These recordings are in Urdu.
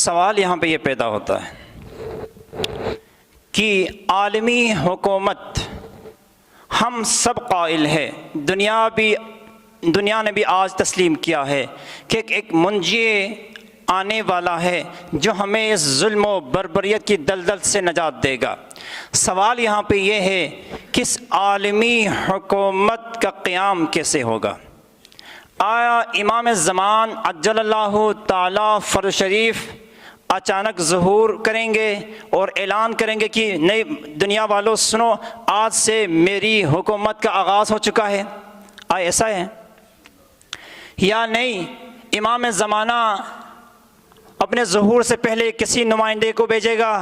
سوال یہاں پہ یہ پیدا ہوتا ہے کہ عالمی حکومت ہم سب قائل ہے، دنیا نے بھی آج تسلیم کیا ہے کہ ایک منجی آنے والا ہے جو ہمیں اس ظلم و بربریت کی دلدل سے نجات دے گا۔ سوال یہاں پہ یہ ہے کہ اس عالمی حکومت کا قیام کیسے ہوگا؟ آیا امام زمان عجل اللہ تعالی فرج شریف اچانک ظہور کریں گے اور اعلان کریں گے کہ نئی دنیا والوں سنو، آج سے میری حکومت کا آغاز ہو چکا ہے؟ آیا ایسا ہے یا نہیں؟ امام زمانہ اپنے ظہور سے پہلے کسی نمائندے کو بھیجے گا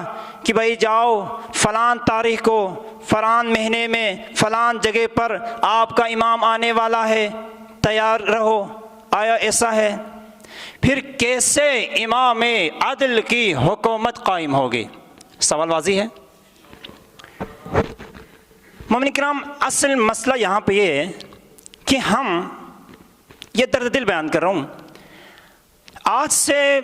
کہ بھائی جاؤ فلان تاریخ کو فلان مہینے میں فلان جگہ پر آپ کا امام آنے والا ہے، تیار رہو؟ آیا ایسا ہے؟ پھر کیسے امام عدل کی حکومت قائم ہوگی؟ سوال واضح ہے۔ مومنین کرام، اصل مسئلہ یہاں پہ یہ ہے کہ ہم یہ درد دل بیان کر رہا ہوں، آج سے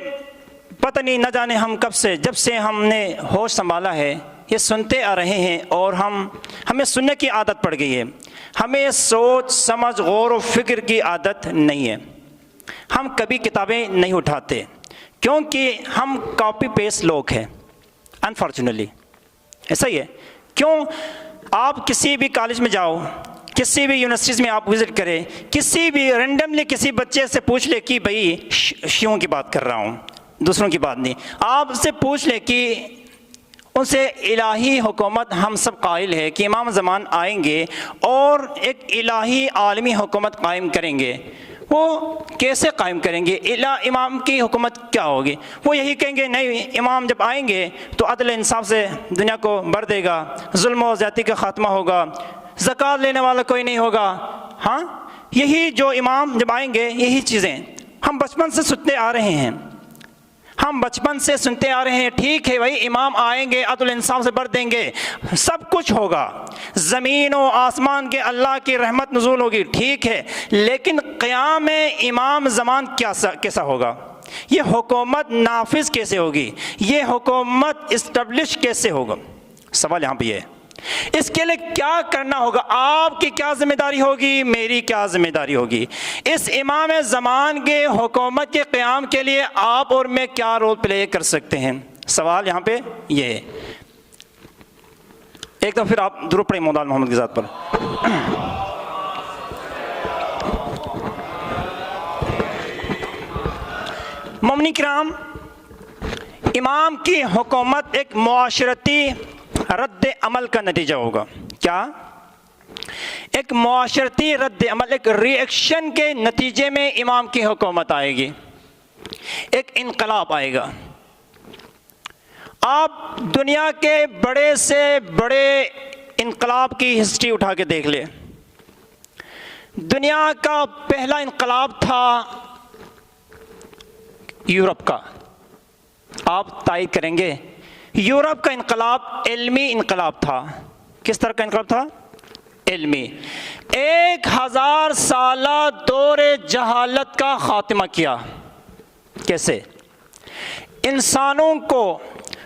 پتہ نہیں نہ جانے ہم کب سے، جب سے ہم نے ہوش سنبھالا ہے یہ سنتے آ رہے ہیں اور ہمیں سننے کی عادت پڑ گئی ہے، ہمیں سوچ سمجھ غور و فکر کی عادت نہیں ہے۔ ہم کبھی کتابیں نہیں اٹھاتے کیونکہ ہم کاپی پیسٹ لوگ ہیں، انفارچونیٹلی ایسا ہی ہے۔ کیوں؟ آپ کسی بھی کالج میں جاؤ، کسی بھی یونیورسٹیز میں آپ وزٹ کریں، کسی بھی رینڈملی کسی بچے سے پوچھ لے کہ بھائی شیعوں کی بات کر رہا ہوں، دوسروں کی بات نہیں، آپ سے پوچھ لے کہ ان سے الہی حکومت ہم سب قائل ہے کہ امام زمان آئیں گے اور ایک الہی عالمی حکومت قائم کریں گے، وہ کیسے قائم کریں گے؟ امام کی حکومت کیا ہوگی؟ وہ یہی کہیں گے نہیں، امام جب آئیں گے تو عدل انصاف سے دنیا کو بھر دے گا، ظلم و زیادتی کا خاتمہ ہوگا، زکوٰۃ لینے والا کوئی نہیں ہوگا۔ ہاں، یہی جو امام جب آئیں گے یہی چیزیں ہم بچپن سے سنتے آ رہے ہیں، ٹھیک ہے بھائی امام آئیں گے، عدل انصاف سے بھر دیں گے، سب کچھ ہوگا، زمین و آسمان کے اللہ کی رحمت نزول ہوگی، ٹھیک ہے، لیکن قیام امام زمان کیسا ہوگا؟ یہ حکومت نافذ کیسے ہوگی؟ یہ حکومت اسٹیبلش کیسے ہوگا؟ سوال یہاں پہ یہ ہے۔ اس کے لیے کیا کرنا ہوگا؟ آپ کی کیا ذمہ داری ہوگی؟ میری کیا ذمہ داری ہوگی؟ اس امام زمان کے حکومت کے قیام کے لیے آپ اور میں کیا رول پلے کر سکتے ہیں؟ سوال یہاں پہ یہ ہے۔ ایک دم پھر آپ درود پڑھیں مولا محمد کی ذات پر۔ مومنین کرام، امام کی حکومت ایک معاشرتی رد عمل کا نتیجہ ہوگا۔ کیا؟ ایک معاشرتی رد عمل، ایک ری ایکشن کے نتیجے میں امام کی حکومت آئے گی، ایک انقلاب آئے گا۔ آپ دنیا کے بڑے سے بڑے انقلاب کی ہسٹری اٹھا کے دیکھ لیں۔ دنیا کا پہلا انقلاب تھا یورپ کا، آپ تائید کریں گے، یورپ کا انقلاب علمی انقلاب تھا۔ کس طرح کا انقلاب تھا؟ علمی۔ 1000 سالہ دور جہالت کا خاتمہ کیا۔ کیسے؟ انسانوں کو،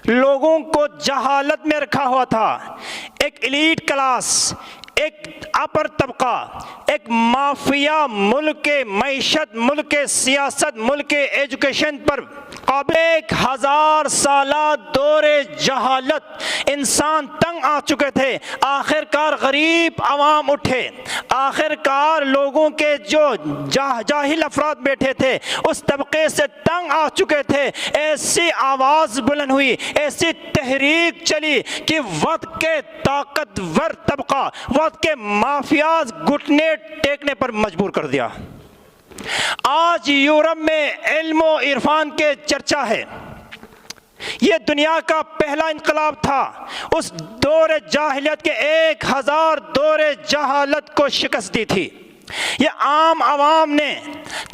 لوگوں کو جہالت میں رکھا ہوا تھا، ایک ایلیٹ کلاس، ایک اپر طبقہ، ایک مافیا ملک کے معیشت، ملک کے سیاست، ملک کے ایجوکیشن پر قابل 1000 سالہ دور جہالت، انسان تنگ آ چکے تھے۔ آخر کار غریب عوام اٹھے، آخر کار لوگوں کے جو جاہل افراد بیٹھے تھے اس طبقے سے تنگ آ چکے تھے، ایسی آواز بلند ہوئی، ایسی تحریک چلی کہ وقت کے طاقتور طبقہ، وقت کے مافیاز گھٹنے ٹیکنے پر مجبور کر دیا۔ آج یورپ میں علم و عرفان کے چرچا ہے۔ یہ دنیا کا پہلا انقلاب تھا، اس دور جاہلیت کے 1000 دور جہالت کو شکست دی تھی۔ یہ عام عوام نے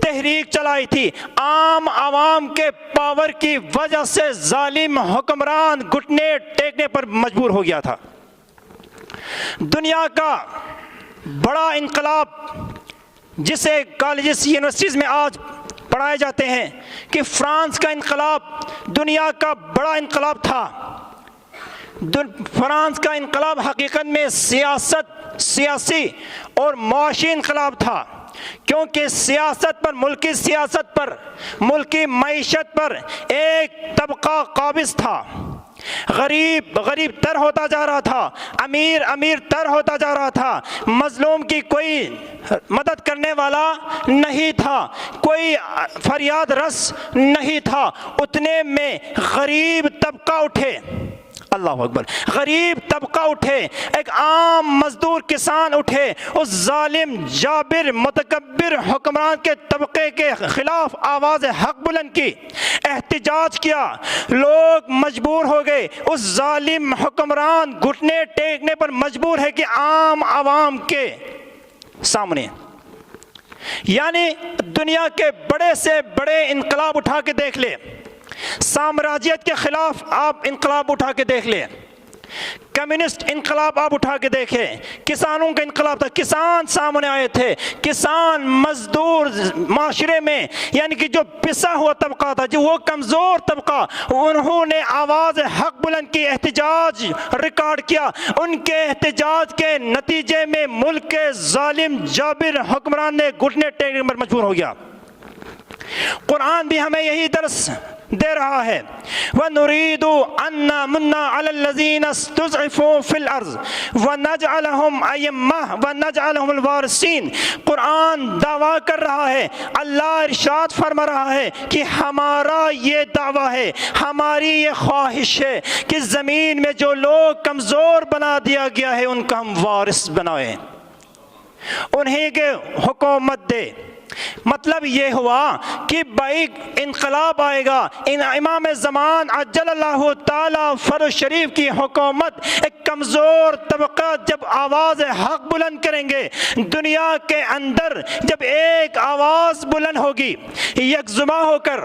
تحریک چلائی تھی، عام عوام کے پاور کی وجہ سے ظالم حکمران گھٹنے ٹیکنے پر مجبور ہو گیا تھا۔ دنیا کا بڑا انقلاب جسے کالجز یونیورسٹیز میں آج پڑھائے جاتے ہیں کہ فرانس کا انقلاب دنیا کا بڑا انقلاب تھا. فرانس کا انقلاب حقیقت میں سیاسی اور معاشی انقلاب تھا، کیونکہ سیاست پر، ملکی سیاست پر، ملکی معیشت پر ایک طبقہ قابض تھا. غریب غریب تر ہوتا جا رہا تھا، امیر امیر تر ہوتا جا رہا تھا، مظلوم کی کوئی مدد کرنے والا نہیں تھا، کوئی فریاد رس نہیں تھا. اتنے میں غریب طبقہ اٹھے، اللہ اکبر، غریب طبقہ اٹھے، ایک عام مزدور کسان اٹھے، اس ظالم جابر متکبر حکمران کے طبقے کے خلاف آواز حق بلند کی، احتجاج کیا. لوگ مجبور ہو گئے، اس ظالم حکمران گھٹنے ٹیکنے پر مجبور ہے کہ عام عوام کے سامنے، یعنی دنیا کے بڑے سے بڑے انقلاب اٹھا کے دیکھ لے، سامراجیت کے خلاف آپ انقلاب اٹھا کے دیکھ لیں، کمیونسٹ انقلاب آپ اٹھا کے دیکھیں، کسانوں کا انقلاب تھا، کسان سامنے آئے تھے، کسان مزدور معاشرے میں، یعنی کہ جو پسا ہوا طبقہ تھا، جو وہ کمزور طبقہ، انہوں نے آواز حق بلند کی، احتجاج ریکارڈ کیا. ان کے احتجاج کے نتیجے میں ملک کے ظالم جابر حکمران نے گھٹنے ٹیکنے پر مجبور ہو گیا. قرآن بھی ہمیں یہی درس دے رہا ہے، وَنُرِيدُ أَن نَّمُنَّ عَلَى الَّذِينَ اسْتُضْعِفُوا فِي الْأَرْضِ وَنَجْعَلَهُمْ أَئِمَّةً وَنَجْعَلَهُمُ الْوَارِثِينَ. قرآن دعویٰ کر رہا ہے، اللہ ارشاد فرما رہا ہے کہ ہمارا یہ دعویٰ ہے، ہماری یہ خواہش ہے کہ زمین میں جو لوگ کمزور بنا دیا گیا ہے ان کا ہم وارث بنائیں، انہیں کے حکومت دے. مطلب یہ ہوا کہ بھائی انقلاب آئے گا، امام زمان عجل اللہ تعالی فرج شریف کی حکومت، ایک کمزور طبقہ جب آواز حق بلند کریں گے، دنیا کے اندر جب ایک آواز بلند ہوگی یکجہاں ہو کر،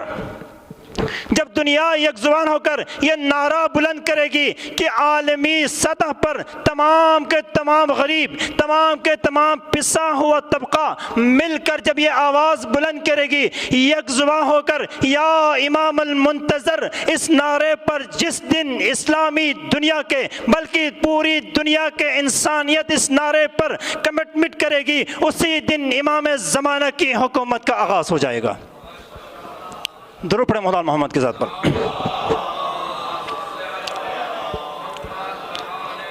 جب دنیا یک زبان ہو کر یہ نعرہ بلند کرے گی کہ عالمی سطح پر تمام کے تمام غریب، تمام کے تمام پسا ہوا طبقہ مل کر جب یہ آواز بلند کرے گی یک زبان ہو کر، یا امام المنتظر، اس نعرے پر جس دن اسلامی دنیا کے بلکہ پوری دنیا کے انسانیت اس نعرے پر کمٹمنٹ کرے گی، اسی دن امام زمانہ کی حکومت کا آغاز ہو جائے گا. درود پڑھیں مولا محمد کی ذات پر.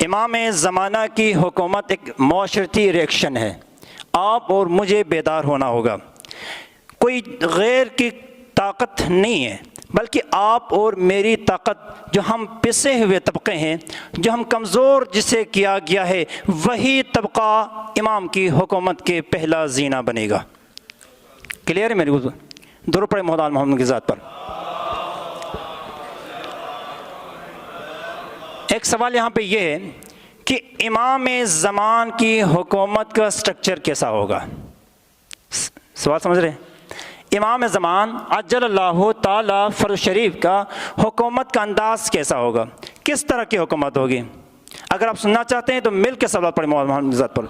امام زمانہ کی حکومت ایک معاشرتی ریئیکشن ہے. آپ اور مجھے بیدار ہونا ہوگا. کوئی غیر کی طاقت نہیں ہے، بلکہ آپ اور میری طاقت، جو ہم پسے ہوئے طبقے ہیں، جو ہم کمزور جسے کیا گیا ہے، وہی طبقہ امام کی حکومت کے پہلا زینہ بنے گا. کلیئر ہے میری گفتگو؟ درود پڑھیں مولا محمد کی ذات پر. ایک سوال یہاں پہ یہ ہے کہ امام زمان کی حکومت کا سٹرکچر کیسا ہوگا؟ سوال سمجھ رہے ہیں؟ امام زمان عجل اللہ تعالی فرج شریف کا حکومت کا انداز کیسا ہوگا؟ کس طرح کی حکومت ہوگی؟ اگر آپ سننا چاہتے ہیں تو مل کے سوال پڑھیں مولا محمد کی ذات پر.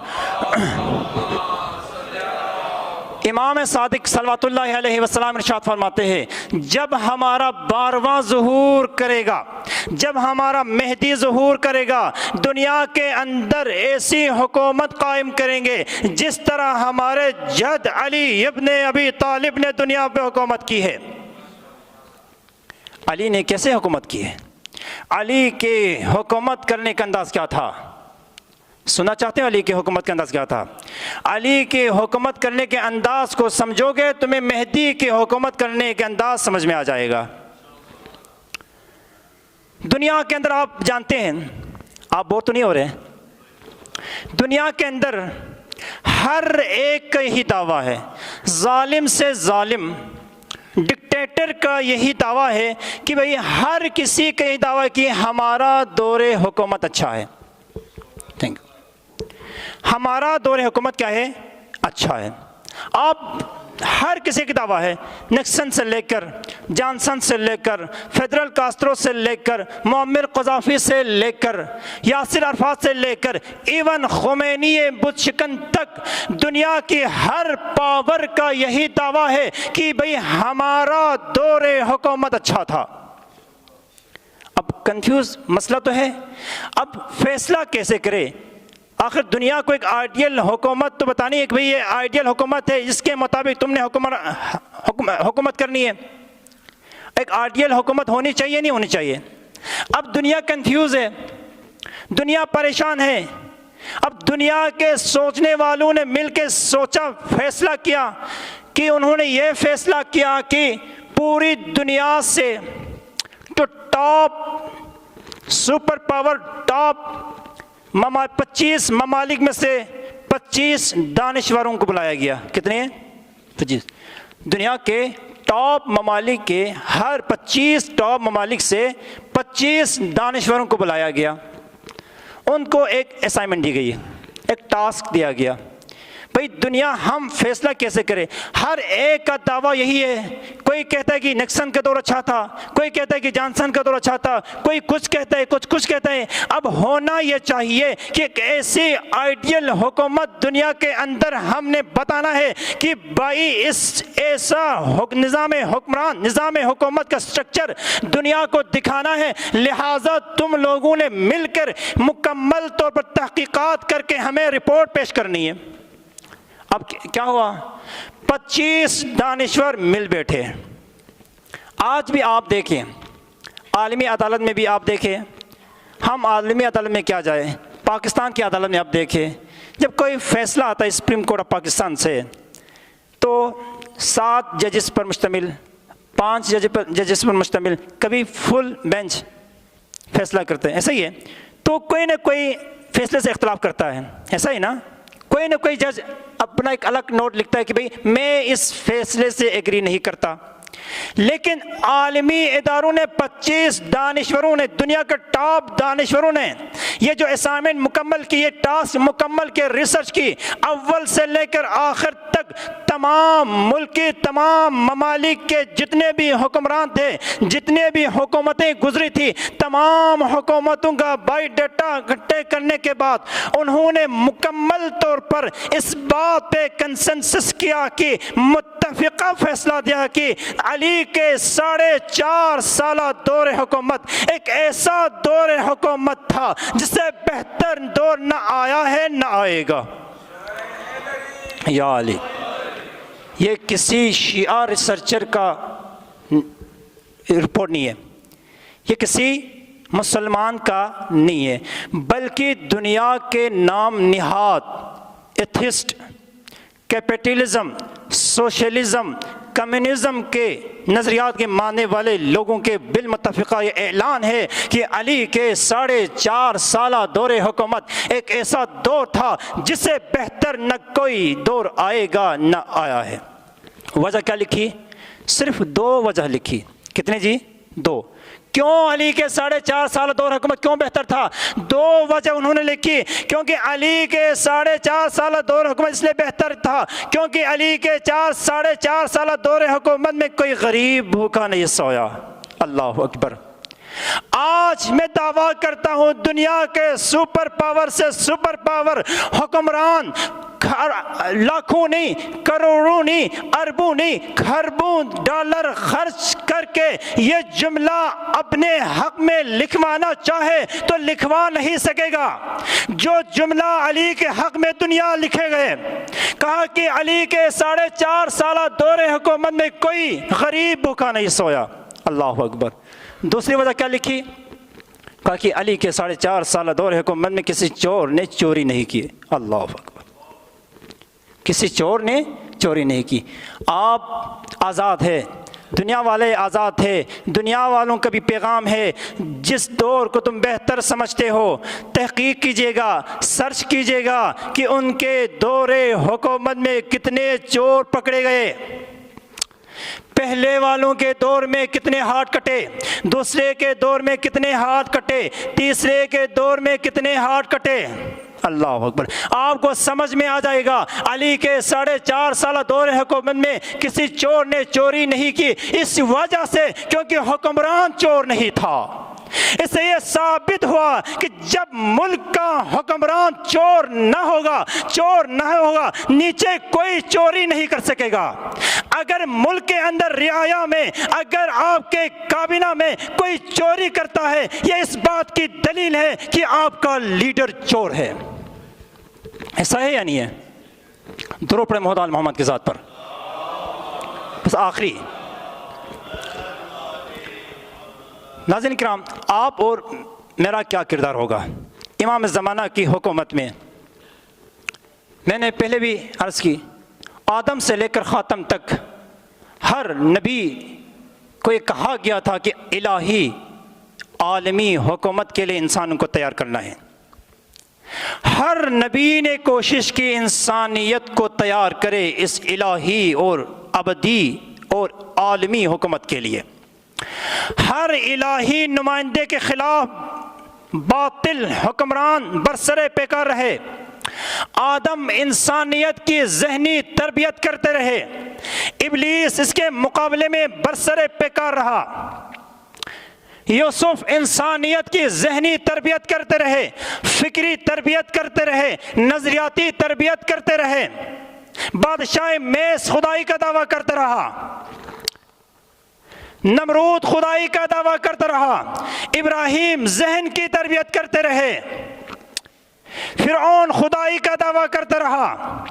امام صادق صلوات اللہ علیہ وسلم ارشاد فرماتے ہیں، جب ہمارا 12واں ظہور کرے گا، جب ہمارا مہدی ظہور کرے گا، دنیا کے اندر ایسی حکومت قائم کریں گے جس طرح ہمارے جد علی ابن ابی طالب نے دنیا پہ حکومت کی ہے. علی نے کیسے حکومت کی ہے؟ علی کے حکومت کرنے کا انداز کیا تھا؟ سننا چاہتے ہیں علی کی حکومت کا انداز کیا تھا؟ علی کے حکومت کرنے کے انداز کو سمجھو گے تمہیں مہدی کی حکومت کرنے کے انداز سمجھ میں آ جائے گا. دنیا کے اندر آپ جانتے ہیں، آپ بور تو نہیں ہو رہے، دنیا کے اندر ہر ایک کا یہی دعویٰ ہے، ظالم سے ظالم ڈکٹیٹر کا یہی دعویٰ ہے کہ بھئی ہر کسی کا یہی دعویٰ ہے کہ ہمارا دور حکومت اچھا ہے. Thank you. ہمارا دور حکومت کیا ہے؟ اچھا ہے. آپ ہر کسی کی دعویٰ ہے، نکسن سے لے کر، جانسن سے لے کر، فیڈرل کاسٹرو سے لے کر، معمر قذافی سے لے کر، یاسر عرفات سے لے کر، ایون خمینی بت شکن تک، دنیا کی ہر پاور کا یہی دعویٰ ہے کہ بھئی ہمارا دور حکومت اچھا تھا۔ اب کنفیوز مسئلہ تو ہے، اب فیصلہ کیسے کرے؟ آخر دنیا کو ایک آئیڈیل حکومت تو بتانی ہے کہ بھئی یہ آئیڈیل حکومت ہے جس کے مطابق تم نے حکومت کرنی ہے۔ ایک آئیڈیل حکومت ہونی چاہیے نہیں ہونی چاہیے؟ اب دنیا کنفیوز ہے، دنیا پریشان ہے۔ اب دنیا کے سوچنے والوں نے مل کے سوچا، فیصلہ کیا کہ انہوں نے یہ فیصلہ کیا کہ پوری دنیا سے تو ٹاپ سپر پاور، ٹاپ 25 ممالک میں سے 25 دانشوروں کو بلایا گیا۔ کتنے ہیں؟ 25۔ دنیا کے ٹاپ ممالک کے ہر 25 ٹاپ ممالک سے 25 دانشوروں کو بلایا گیا۔ ان کو ایک اسائنمنٹ دی گئی، ایک ٹاسک دیا گیا، بھئی دنیا ہم فیصلہ کیسے کریں؟ ہر ایک کا دعویٰ یہی ہے، کوئی کہتا ہے کہ نکسن کا دور اچھا تھا، کوئی کہتا ہے کہ جانسن کا دور اچھا تھا، کوئی کچھ کہتا ہے، کچھ کہتا ہے۔ اب ہونا یہ چاہیے کہ ایک ایسی آئیڈیل حکومت دنیا کے اندر ہم نے بتانا ہے کہ بھائی اس ایسا نظام حکمران، نظام حکومت کا سٹرکچر دنیا کو دکھانا ہے، لہٰذا تم لوگوں نے مل کر مکمل طور پر تحقیقات کر کے ہمیں رپورٹ پیش کرنی ہے۔ اب کیا ہوا؟ 25 دانشور مل بیٹھے۔ آج بھی آپ دیکھیں، عالمی عدالت میں بھی آپ دیکھیں، ہم عالمی عدالت میں کیا جائیں، پاکستان کی عدالت میں آپ دیکھیں، جب کوئی فیصلہ آتا ہے سپریم کورٹ آف پاکستان سے تو 7 ججز پر مشتمل، 5 ججز پر مشتمل، کبھی فل بینچ فیصلہ کرتے ہیں، ایسا ہی ہے۔ تو کوئی نہ کوئی فیصلے سے اختلاف کرتا ہے، ایسا ہی نا؟ کوئی نہ کوئی جج اپنا ایک الگ نوٹ لکھتا ہے کہ بھئی میں اس فیصلے سے ایگری نہیں کرتا۔ لیکن عالمی اداروں نے 25 دانشوروں نے، دنیا کے ٹاپ دانشوروں نے یہ جو اسائنمنٹ مکمل کی، یہ ٹاسک مکمل کے ریسرچ کی، اول سے لے کر آخر تک تمام ملک کے تمام ممالک کے جتنے بھی حکمران تھے، جتنے بھی حکومتیں گزری تھی، تمام حکومتوں کا بائی ڈیٹا اکٹھے کرنے کے بعد انہوں نے مکمل طور پر اس بات پہ کنسنسس کیا کہ متفقہ فیصلہ دیا کہ علی کے 4.5 سالہ دور حکومت ایک ایسا دور حکومت تھا جس سے بہتر دور نہ آیا ہے نہ آئے گا۔ یا علی، یہ کسی شیعہ ریسرچر کا رپورٹ نہیں ہے، یہ کسی مسلمان کا نہیں ہے، بلکہ دنیا کے نام نہاد ایتھسٹ، کیپٹلزم، سوشلزم، کمیونزم کے نظریات کے ماننے والے لوگوں کے بالمتفقہ یہ اعلان ہے کہ علی کے 4.5 سالہ دور حکومت ایک ایسا دور تھا جس سے بہتر نہ کوئی دور آئے گا نہ آیا ہے۔ وجہ کیا لکھی؟ صرف 2 وجہ لکھی۔ کتنے جی؟ 2۔ کیوں علی کے 4.5 سالہ دور حکومت کیوں بہتر تھا؟ 2 وجہ انہوں نے لکھی۔ کیونکہ علی کے 4.5 سالہ دور حکومت اس لیے بہتر تھا کیونکہ علی کے 4.5 سالہ دور حکومت میں کوئی غریب بھوکا نہیں سویا۔ اللہ اکبر۔ آج میں دعویٰ کرتا ہوں دنیا کے سپر پاور سے سپر پاور حکمران لاکھوں نہیں، کروڑوں نہیں، اربوں نہیں، خربوں ڈالر خرچ کر کے یہ جملہ اپنے حق میں لکھوانا چاہے تو لکھوا نہیں سکے گا۔ جو جملہ علی کے حق میں دنیا لکھے گئے، کہا کہ علی کے 4.5 سالہ دور حکومت میں کوئی غریب بھوکا نہیں سویا۔ اللہ اکبر۔ دوسری وجہ کیا لکھی؟ کہا کہ علی کے 4.5 سالہ دور حکومت میں کسی چور نے چوری نہیں کی۔ اللہ اکبر۔ کسی چور نے چوری نہیں کی۔ آپ آزاد ہے، دنیا والے آزاد ہے، دنیا والوں کا بھی پیغام ہے، جس دور کو تم بہتر سمجھتے ہو تحقیق کیجئے گا، سرچ کیجئے گا کہ ان کے دور حکومت میں کتنے چور پکڑے گئے، پہلے والوں کے دور میں کتنے ہاتھ کٹے، دوسرے کے دور میں کتنے ہاتھ کٹے، تیسرے کے دور میں کتنے ہاتھ کٹے۔ اللہ اکبر. آپ کو سمجھ میں آ جائے گا علی کے 4.5 سالہ دور حکومت میں کسی چور نے چوری نہیں کی، اس وجہ سے کیونکہ حکمران چور نہیں تھا. اس سے یہ ثابت ہوا کہ جب ملک کا حکمران چور نہ ہوگا نیچے کوئی چوری نہیں کر سکے گا. اگر ملک کے اندر رعایا میں اگر آپ کے کابینہ میں کوئی چوری کرتا ہے، یہ اس بات کی دلیل ہے کہ آپ کا لیڈر چور ہے. ایسا ہے یا نہیں ہے؟ درود پڑھیں محمد آل محمد کی ذات پر. بس آخری ناظرین کرام، آپ اور میرا کیا کردار ہوگا امام زمانہ کی حکومت میں؟ میں نے پہلے بھی عرض کی، آدم سے لے کر خاتم تک ہر نبی کو یہ کہا گیا تھا کہ الہی عالمی حکومت کے لیے انسانوں کو تیار کرنا ہے. ہر نبی نے کوشش کی انسانیت کو تیار کرے اس الہی اور ابدی اور عالمی حکومت کے لیے. ہر الہی نمائندے کے خلاف باطل حکمران برسر پیکار رہے. آدم انسانیت کی ذہنی تربیت کرتے رہے، ابلیس اس کے مقابلے میں برسر پیکار رہا. یوسف انسانیت کی ذہنی تربیت کرتے رہے، فکری تربیت کرتے رہے، نظریاتی تربیت کرتے رہے. بادشاہ میس خدائی کا دعویٰ کرتا رہا، نمرود خدائی کا دعویٰ کرتا رہا، ابراہیم ذہن کی تربیت کرتے رہے، فرعون خدائی کا دعویٰ کرتا رہا،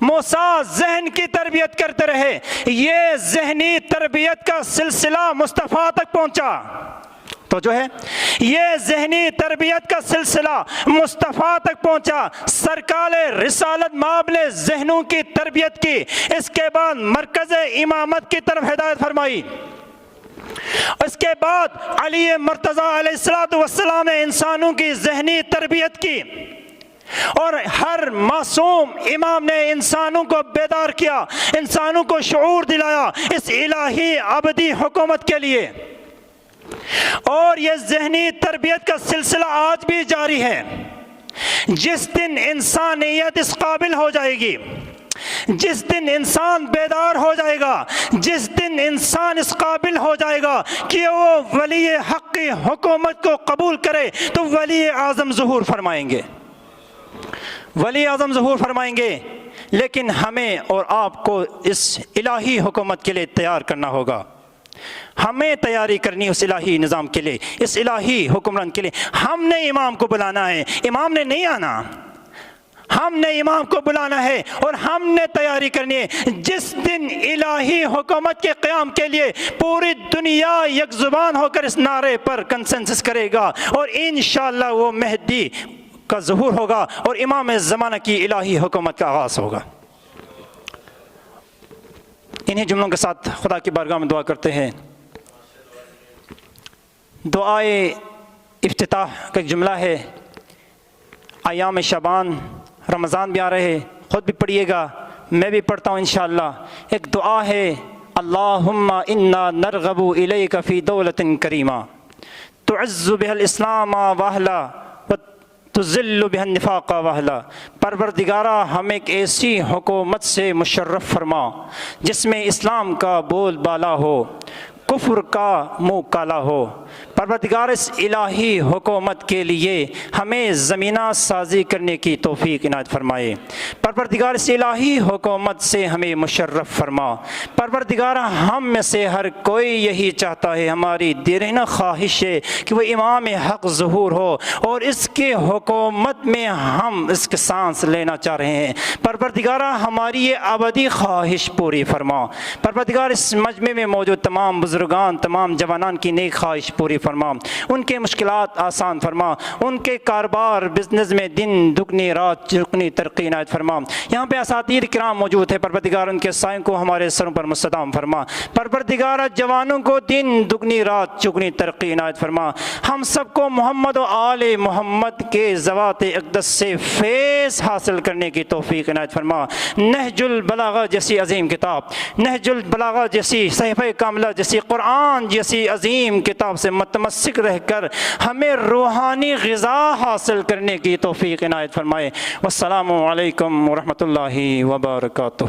موسیٰ ذہن کی تربیت کرتے رہے. یہ ذہنی تربیت کا سلسلہ مصطفیٰ تک پہنچا تو جو ہے یہ ذہنی تربیت کا سلسلہ مصطفیٰ تک پہنچا. سرکار رسالت مابل ذہنوں کی تربیت کی، اس کے بعد مرکز امامت کی طرف ہدایت فرمائی. اس کے بعد علی مرتضیٰ علیہ السلام نے انسانوں کی ذہنی تربیت کی، اور ہر معصوم امام نے انسانوں کو بیدار کیا، انسانوں کو شعور دلایا اس الہی ابدی حکومت کے لیے. اور یہ ذہنی تربیت کا سلسلہ آج بھی جاری ہے. جس دن انسانیت اس قابل ہو جائے گی، جس دن انسان بیدار ہو جائے گا، جس دن انسان اس قابل ہو جائے گا کہ وہ ولی حق کی حکومت کو قبول کرے، تو ولی اعظم ظہور فرمائیں گے، ولی اعظم ظہور فرمائیں گے. لیکن ہمیں اور آپ کو اس الہی حکومت کے لیے تیار کرنا ہوگا. ہمیں تیاری کرنی اس الہی نظام کے لیے، اس الہی حکمران کے لیے. ہم نے امام کو بلانا ہے، امام نے نہیں آنا. ہم نے امام کو بلانا ہے اور ہم نے تیاری کرنی ہے. جس دن الہی حکومت کے قیام کے لیے پوری دنیا یک زبان ہو کر اس نعرے پر کنسنسس کرے گا، اور انشاءاللہ وہ مہدی کا ظہور ہوگا اور امام زمانہ کی الہی حکومت کا آغاز ہوگا. انہی جملوں کے ساتھ خدا کی بارگاہ میں دعا کرتے ہیں. دعائے افتتاح کا ایک جملہ ہے. ایام شعبان، رمضان بھی آ رہے، خود بھی پڑھیے گا، میں بھی پڑھتا ہوں انشاءاللہ. ایک دعا ہے، اللہم انا نرغب الیک فی دولت کریمہ تعز بها الاسلام واہلا تذل بها النفاق واہلا. پروردگارہ ہم ایک ایسی حکومت سے مشرف فرما جس میں اسلام کا بول بالا ہو، کفر کا منہ کالا ہو. پروردگار اس الہی حکومت کے لیے ہمیں زمینہ سازی کرنے کی توفیق عنایت فرمائے. پروردگار اس الہی حکومت سے ہمیں مشرف فرما. پروردگار ہم میں سے ہر کوئی یہی چاہتا ہے، ہماری دیرینہ خواہش ہے کہ وہ امام حق ظہور ہو اور اس کے حکومت میں ہم اس کے سانس لینا چاہ رہے ہیں. پروردگار ہماری یہ ابدی خواہش پوری فرما. پروردگار اس مجمع میں موجود تمام بزرگان، تمام جوانان کی نیک خواہش پوری فرما. ان کے مشکلات آسان فرما. ان کے کاروبار بزنس میں دن دگنی رات چگنی ترقی عنایت فرما. یہاں پہ اساتید کرام موجود ہے، پروردگار ان کے سائیں کو ہمارے سروں پر مستدام فرما. پروردگار جوانوں کو دن دگنی رات چگنی ترقی عنایت فرما. ہم سب کو محمد و آل محمد کے ذوات اقدس سے فیض حاصل کرنے کی توفیق عنایت فرما. نہج البلاغہ جیسی عظیم کتاب، نہج البلاغہ جیسی صحیفہ کاملہ جیسی قرآن جیسی عظیم کتاب سے متمسک رہ کر ہمیں روحانی غذا حاصل کرنے کی توفیق عنایت فرمائے۔ والسلام علیکم ورحمۃ اللہ وبرکاتہ۔